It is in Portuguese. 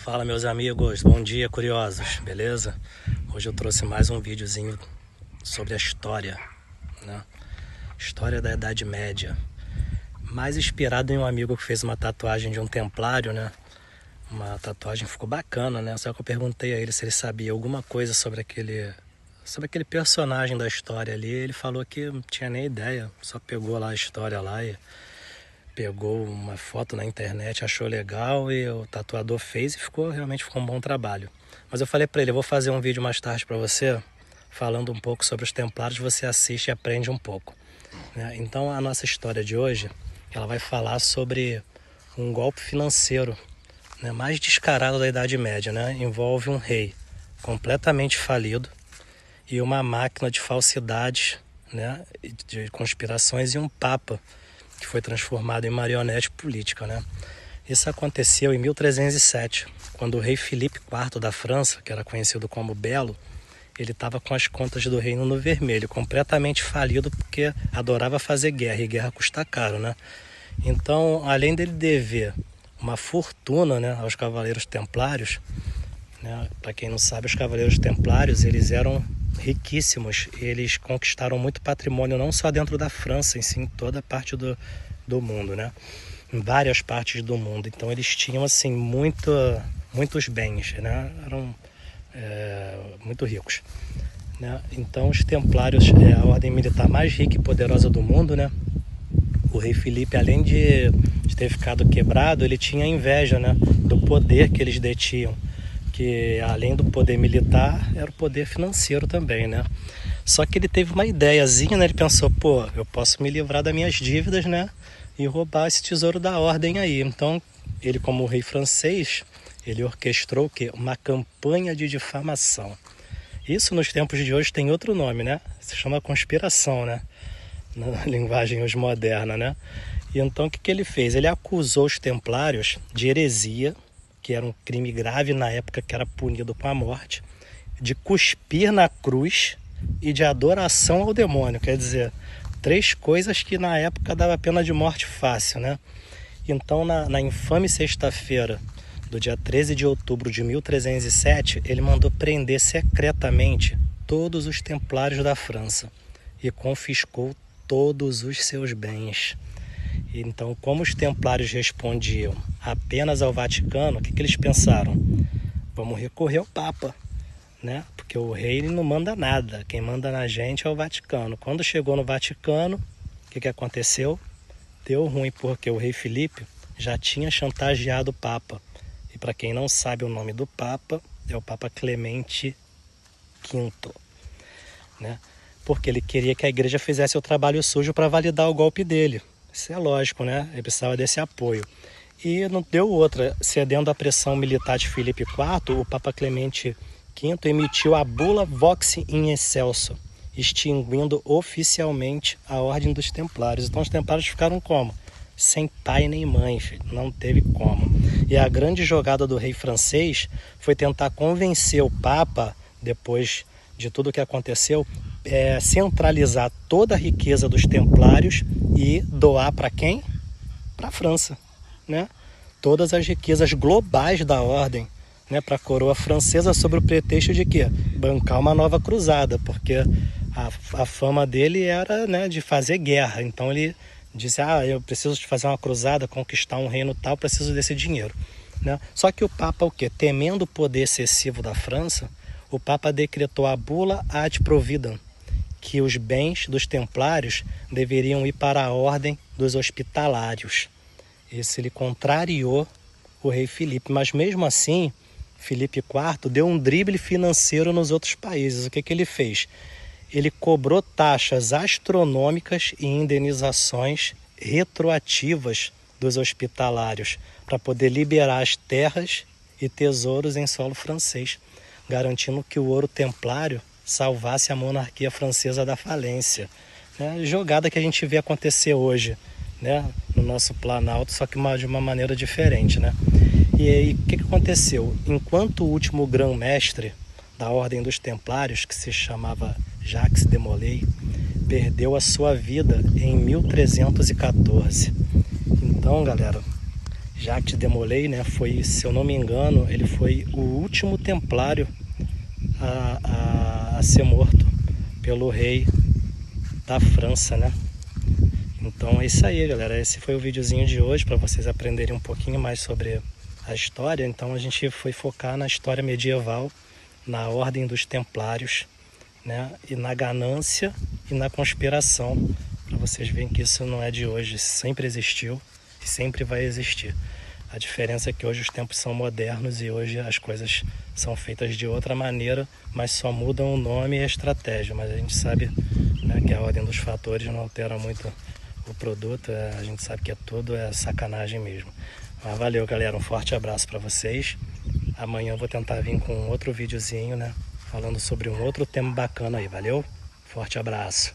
Fala, meus amigos, bom dia, curiosos, beleza? Hoje eu trouxe mais um videozinho sobre a história, né? História da Idade Média, mais inspirado em um amigo que fez uma tatuagem de um templário, né? Uma tatuagem ficou bacana, né? Só que eu perguntei a ele se ele sabia alguma coisa sobre aquele personagem da história ali. Ele falou que não tinha nem ideia, só pegou lá a história lá e pegou uma foto na internet, achou legal e o tatuador fez e realmente ficou um bom trabalho. Mas eu falei para ele, eu vou fazer um vídeo mais tarde para você, falando um pouco sobre os templários, você assiste e aprende um pouco, né? Então a nossa história de hoje, ela vai falar sobre um golpe financeiro, né, mais descarado da Idade Média, né? Envolve um rei completamente falido e uma máquina de falsidades, né, de conspirações, e um papa que foi transformado em marionete política, né? Isso aconteceu em 1307, quando o rei Filipe IV da França, que era conhecido como Belo, ele estava com as contas do reino no vermelho, completamente falido porque adorava fazer guerra, e guerra custa caro, né? Então, além dele dever uma fortuna, né, aos Cavaleiros Templários, né? Para quem não sabe, os Cavaleiros Templários, eles eram riquíssimos. Eles conquistaram muito patrimônio, não só dentro da França, em sim, em toda parte do mundo, né? Em várias partes do mundo. Então eles tinham assim muitos bens, né? Eram muito ricos, né? Então os Templários é a ordem militar mais rica e poderosa do mundo, né? O rei Filipe, além de ter ficado quebrado, ele tinha inveja, né, do poder que eles detinham, que além do poder militar, era o poder financeiro também, né? Só que ele teve uma ideiazinha, né? Ele pensou, pô, eu posso me livrar das minhas dívidas, né? E roubar esse tesouro da ordem aí. Então, ele, como rei francês, ele orquestrou o quê? Uma campanha de difamação. Isso nos tempos de hoje tem outro nome, né? Se chama conspiração, né? Na linguagem hoje moderna, né? E então o que ele fez? Ele acusou os templários de heresia, que era um crime grave na época, que era punido com a morte, de cuspir na cruz e de adoração ao demônio. Quer dizer, 3 coisas que na época dava pena de morte fácil, né? Então, na infame sexta-feira do dia 13 de outubro de 1307, ele mandou prender secretamente todos os templários da França e confiscou todos os seus bens. Então, como os templários respondiam apenas ao Vaticano, o que eles pensaram? Vamos recorrer ao Papa, né? Porque o rei não manda nada, quem manda na gente é o Vaticano. Quando chegou no Vaticano, o que aconteceu? Deu ruim, porque o rei Filipe já tinha chantageado o Papa. E para quem não sabe o nome do Papa, é o Papa Clemente V, né? Porque ele queria que a igreja fizesse o trabalho sujo para validar o golpe dele. Isso é lógico, né? Ele precisava desse apoio. E não deu outra. Cedendo à pressão militar de Filipe IV, o Papa Clemente V emitiu a bula Vox in Excelso, extinguindo oficialmente a Ordem dos Templários. Então os Templários ficaram como? Sem pai nem mãe, filho. Não teve como. E a grande jogada do rei francês foi tentar convencer o Papa, depois de tudo o que aconteceu, centralizar toda a riqueza dos templários e doar para quem? Para a França, né? Todas as riquezas globais da ordem, né, para a coroa francesa, sob o pretexto de quê? Bancar uma nova cruzada, porque a fama dele era, né, de fazer guerra. Então ele disse, eu preciso de fazer uma cruzada, conquistar um reino tal, preciso desse dinheiro, né? Só que o Papa, o quê? Temendo o poder excessivo da França, o Papa decretou a bula ad providam, que os bens dos templários deveriam ir para a ordem dos hospitalários. Isso ele contrariou o rei Filipe, mas mesmo assim, Filipe IV deu um drible financeiro nos outros países. O que ele fez? Ele cobrou taxas astronômicas e indenizações retroativas dos hospitalários para poder liberar as terras e tesouros em solo francês, garantindo que o ouro templário salvasse a monarquia francesa da falência. Jogada que a gente vê acontecer hoje, né, no nosso Planalto, só que de uma maneira diferente, né? E aí, o que aconteceu? Enquanto o último grão-mestre da Ordem dos Templários, que se chamava Jacques de Molay, perdeu a sua vida em 1314. Então, galera, Jacques de Molay, né, foi, se eu não me engano, ele foi o último templário a ser morto pelo rei da França, né? Então é isso aí, galera. Esse foi o videozinho de hoje para vocês aprenderem um pouquinho mais sobre a história. Então a gente foi focar na história medieval, na ordem dos templários, né? E na ganância e na conspiração, para vocês verem que isso não é de hoje, sempre existiu e sempre vai existir. A diferença é que hoje os tempos são modernos e hoje as coisas são feitas de outra maneira, mas só mudam o nome e a estratégia. Mas a gente sabe, né, que a ordem dos fatores não altera muito o produto, a gente sabe que tudo é sacanagem mesmo. Mas valeu, galera, um forte abraço para vocês. Amanhã eu vou tentar vir com outro videozinho, né, falando sobre um outro tema bacana aí, valeu? Forte abraço.